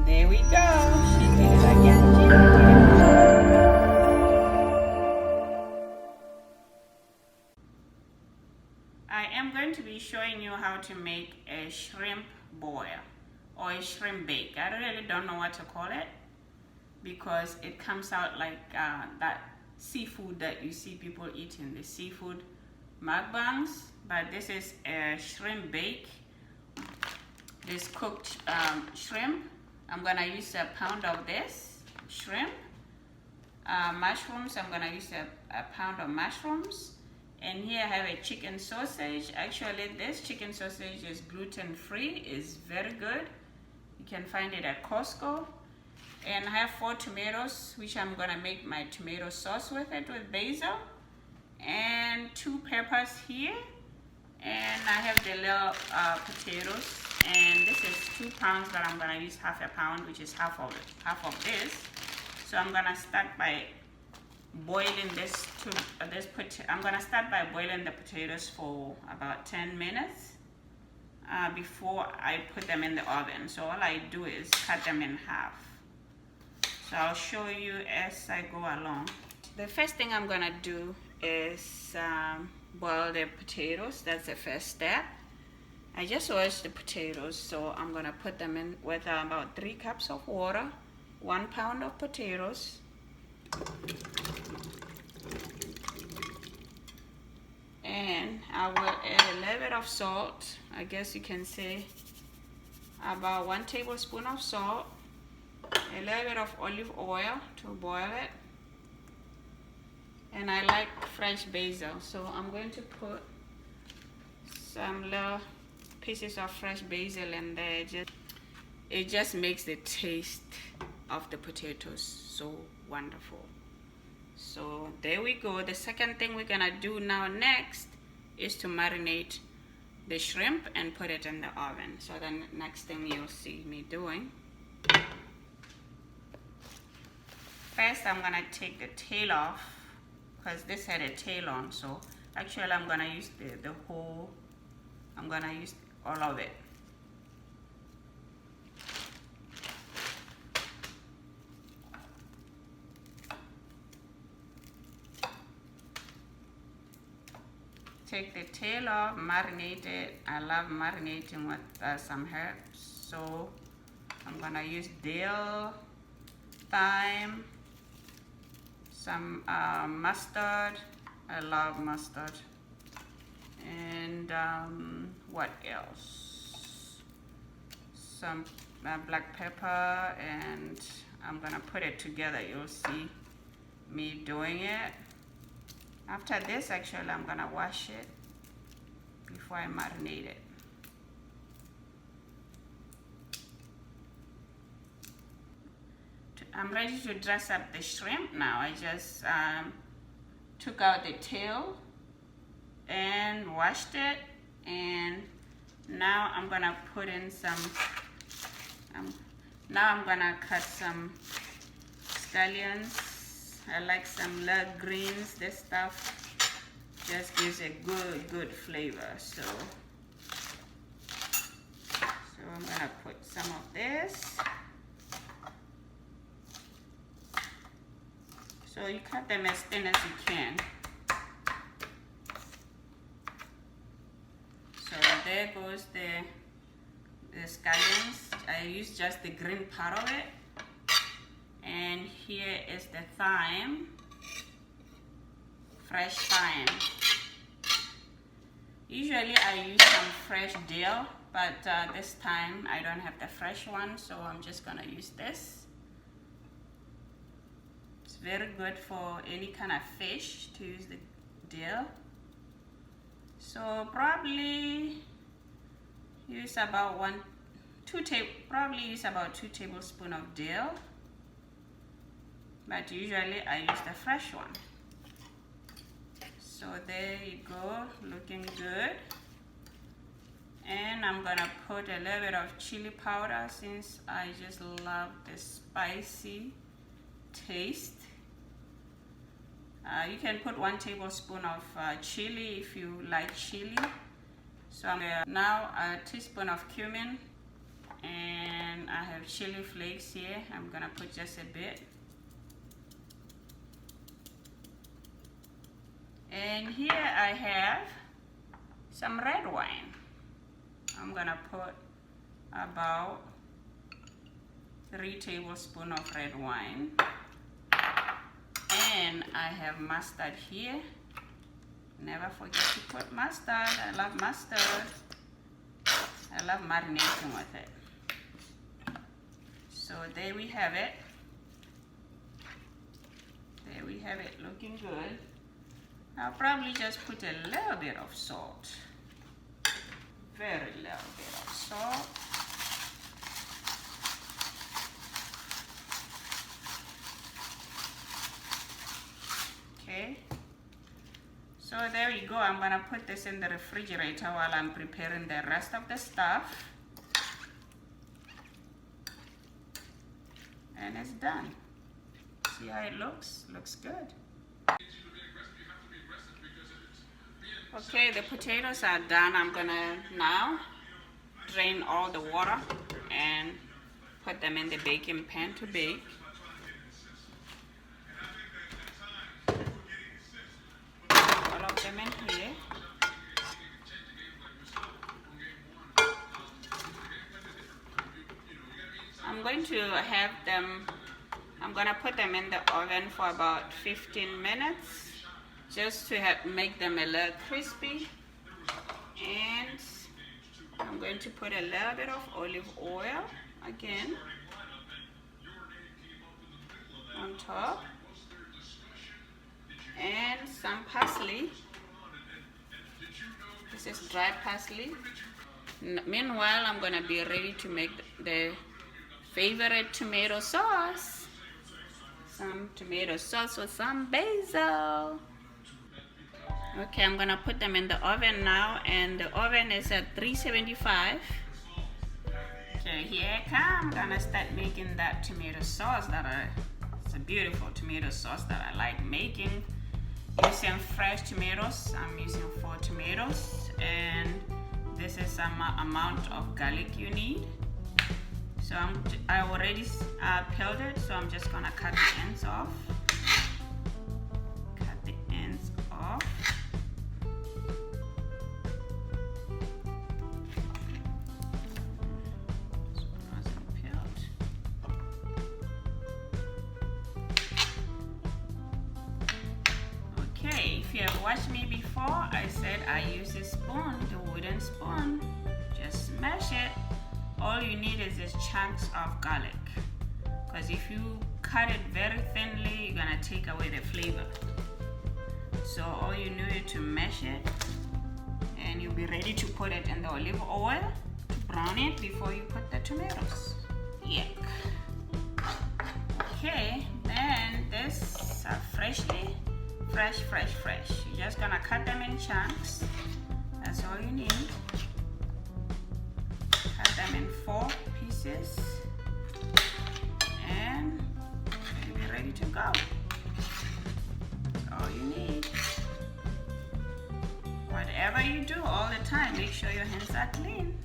There we go. She did it again. She did it. I am going to be showing you how to make a shrimp boil or a shrimp bake. I really don't know what to call it because it comes out like that seafood that you see people eating, the seafood mukbangs, but this is a shrimp bake. This cooked shrimp. I'm gonna use a pound of this shrimp. Mushrooms, I'm gonna use a pound of mushrooms. And here I have a chicken sausage. Actually, this chicken sausage is gluten-free, is very good. You can find it at Costco. And I have 4 tomatoes, which I'm gonna make my tomato sauce with it, with basil. And 2 peppers here. And I have the little potatoes. And this is 2 pounds, but I'm gonna use half a pound, which is half of this. So I'm gonna start by boiling I'm gonna start by boiling the potatoes for about 10 minutes before I put them in the oven. So all I do is cut them in half. So I'll show you as I go along. The first thing I'm gonna do is boil the potatoes. That's the first step. I just washed the potatoes, so I'm gonna put them in with about 3 cups of water, 1 pound of potatoes. And I will add a little bit of salt. I guess you can say about 1 tablespoon of salt, a little bit of olive oil to boil it. And I like fresh basil, so I'm going to put some little pieces of fresh basil in there. It just makes the taste of the potatoes so wonderful. So there we go. The second thing we're gonna do now next is to marinate the shrimp and put it in the oven. So the next thing you'll see me doing. First I'm gonna take the tail off because this had a tail on, so actually I'm gonna use the whole, I'm gonna use all of it. Take the tail off, marinate it. I love marinating with some herbs. So I'm gonna use dill, thyme, some mustard. I love mustard. And what else? Some black pepper, and I'm gonna put it together. You'll see me doing it. After this, actually, I'm gonna wash it before I marinate it. I'm ready to dress up the shrimp now. I just took out the tail and washed it, and now I'm gonna put in some, now I'm gonna cut some scallions. I like some little greens. This stuff just gives a good flavor. So I'm gonna put some of this. So you cut them as thin as you can. So there goes the scallions. I use just the green part of it. And here is the thyme, fresh thyme. Usually I use some fresh dill, but this time I don't have the fresh one, so I'm just gonna use this. It's very good for any kind of fish to use the dill. So probably use about 2 tablespoons of dill. But usually I use the fresh one. So there you go, looking good. And I'm gonna put a little bit of chili powder since I just love the spicy taste. You can put 1 tablespoon of chili if you like chili. So I'm gonna, now a teaspoon of cumin and I have chili flakes here. I'm gonna put just a bit. And here I have some red wine. I'm gonna put about 3 tablespoons of red wine. And I have mustard here. Never forget to put mustard. I love mustard. I love marinating with it. So there we have it. There we have it, looking good. I'll probably just put a little bit of salt. Very little bit of salt. Okay. So there you go. I'm gonna put this in the refrigerator while I'm preparing the rest of the stuff. And it's done. See how it looks? Looks good. Okay, the potatoes are done. I'm gonna now drain all the water and put them in the baking pan to bake. All of them in here. I'm going to have them, I'm gonna put them in the oven for about 15 minutes. Just to make them a little crispy. And I'm going to put a little bit of olive oil again on top, and some parsley. This is dried parsley. Meanwhile, I'm going to be ready to make the favorite tomato sauce. Some tomato sauce with some basil. Okay, I'm gonna put them in the oven now, and the oven is at 375. Okay, here I come. I'm gonna start making that tomato sauce it's a beautiful tomato sauce that I like making. Using fresh tomatoes, I'm using 4 tomatoes, and this is some amount of garlic you need. So I already peeled it, so I'm just gonna cut the ends off. Cut the ends off. If you have watched me before, I said I use a spoon, the wooden spoon. Just smash it. All you need is these chunks of garlic. Because if you cut it very thinly, you're gonna take away the flavor. So all you need is to mash it, and you'll be ready to put it in the olive oil to brown it before you put the tomatoes. Yuck. Okay, then this freshly. Fresh. You're just gonna cut them in chunks. That's all you need. Cut them in 4 pieces, and you'll be ready to go. That's all you need. Whatever you do all the time, make sure your hands are clean.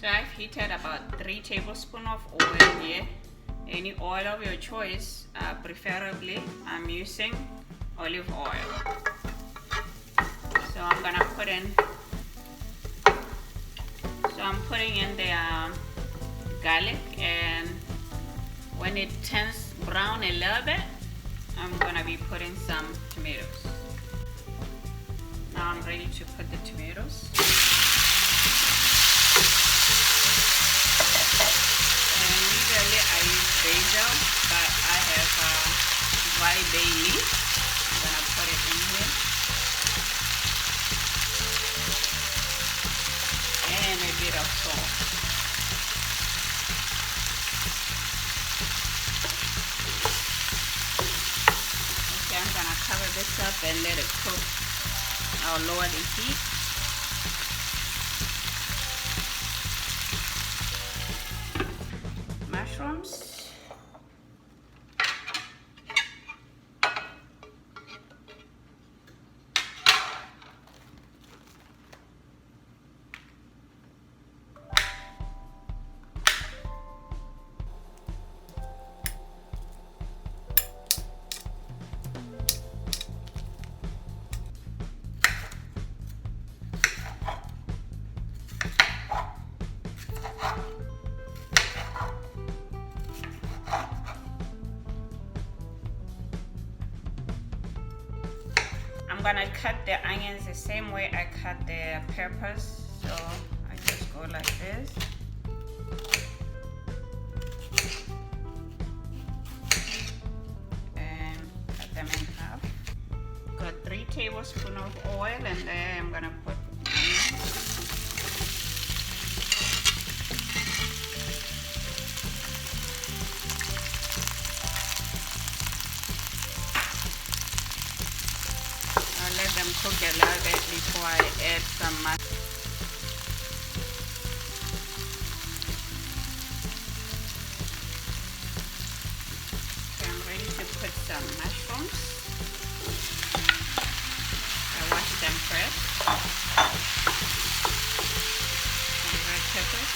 So I've heated about 3 tablespoons of oil here. Any oil of your choice, preferably I'm using olive oil. So I'm gonna put in, I'm putting in the garlic, and when it turns brown a little bit, I'm gonna be putting some tomatoes. Now I'm ready to put the tomatoes. Usually I use basil, but I have dry bay leaf. I'm gonna put it in here, and a bit of salt. Okay, I'm gonna cover this up and let it cook. I'll lower the heat. Mushrooms. cut the onions the same way I cut the peppers, so I just go like this. And cut them in half. Got 3 tablespoons of oil, and then I'm gonna put onions. Let them cook a little bit before I add some mushrooms. I'm ready to put some mushrooms. I wash them first. Some red peppers.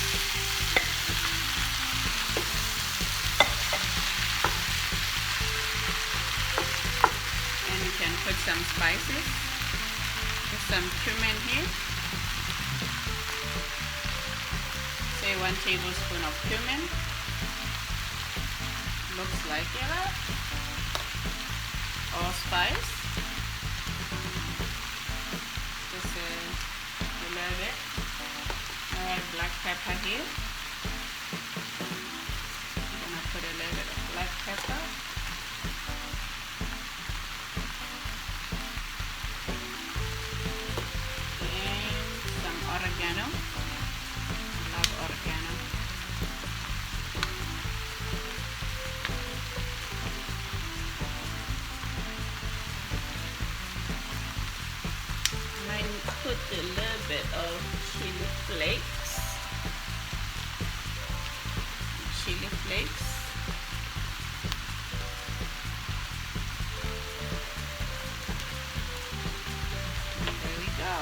And you can put some spices. Put some cumin here. Say 1 tablespoon of cumin. Looks like it. Allspice. Just a little bit. I have black pepper here. I'm gonna put a little bit of black pepper. Oregano. I love oregano. I might put a little bit of chili flakes. Chili flakes. And there we go.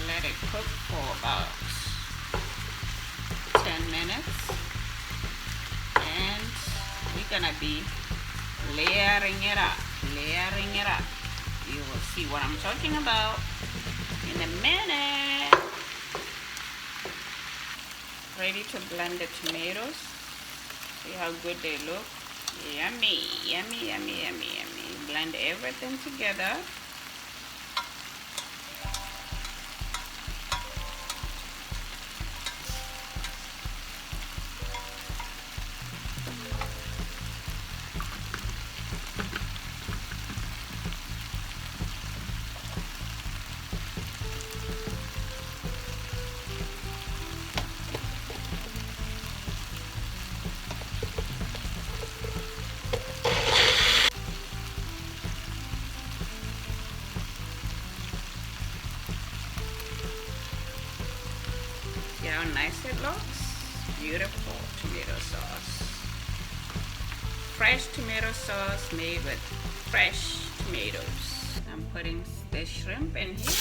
Let it cook for about 10 minutes, and we're gonna be layering it up. You will see what I'm talking about in a minute. Ready to blend the tomatoes. See how good they look. Yummy, yummy, yummy, yummy, yummy. Blend everything together. See how nice it looks? Beautiful tomato sauce. Fresh tomato sauce made with fresh tomatoes. I'm putting the shrimp in here.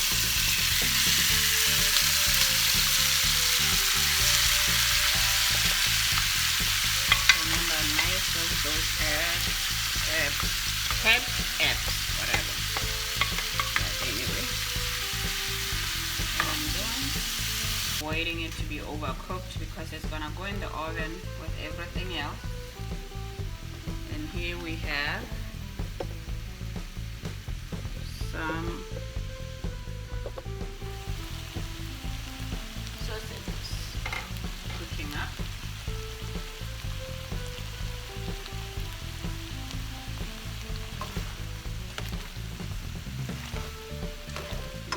Remember, nice with those herbs, whatever. But anyway, what I'm doing, waiting it to be overcooked because it's gonna go in the oven with everything else. And here we have some sausages cooking up.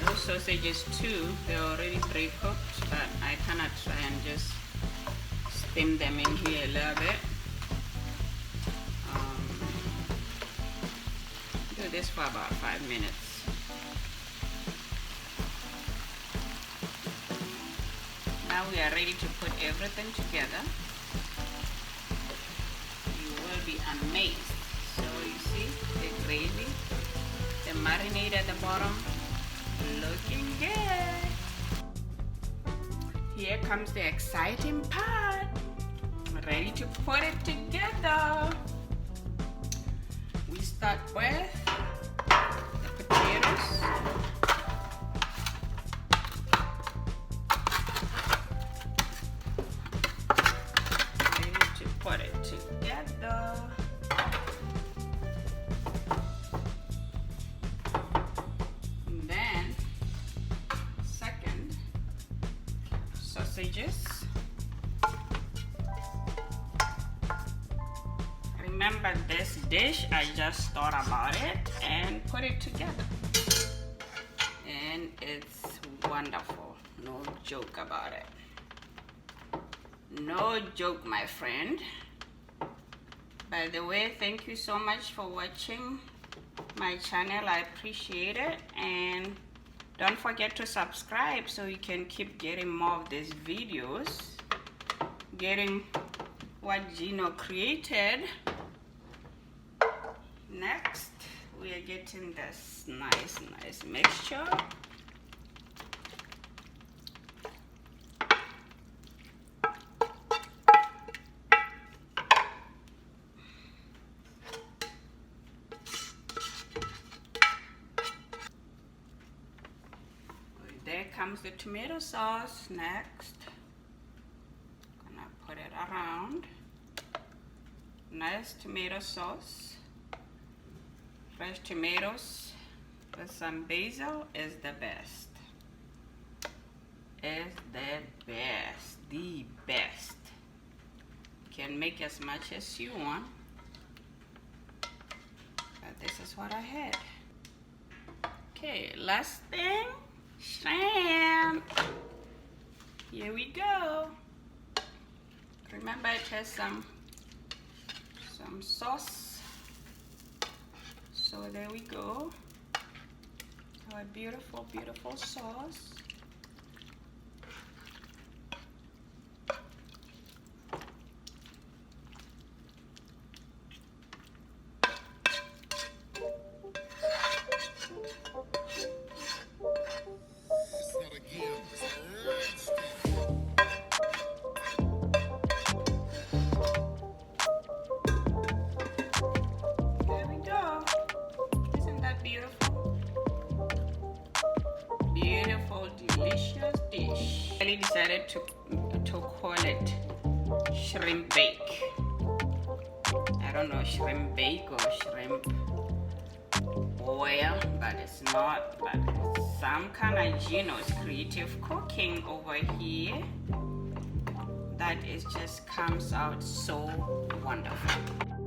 Those sausages too, they're already pre-cooked, but I cannot try and just steam them in here a little bit. Do this for about 5 minutes. Now we are ready to put everything together. You will be amazed. So you see the gravy, the marinade at the bottom, looking good. Here comes the exciting part. Ready to put it together. We start with the potatoes. Ready to put it together. sausages. Remember this dish, I just thought about it and put it together. And it's wonderful. No joke about it. No joke, my friend. By the way, thank you so much for watching my channel. I appreciate it. And don't forget to subscribe so you can keep getting more of these videos. Getting what Gino created. Next, we are getting this nice mixture. There comes the tomato sauce. Next, gonna put it around. Nice tomato sauce. Fresh tomatoes with some basil is the best. Is the best. The best. You can make as much as you want. But this is what I had. Okay, last thing. Shrimp. Here we go. Remember it has some sauce. So there we go. Our beautiful, beautiful sauce. Delicious dish. I decided to call it shrimp bake. I don't know, shrimp bake or shrimp boil, but it's not. But it's some kind of Gino's creative cooking over here that it just comes out so wonderful.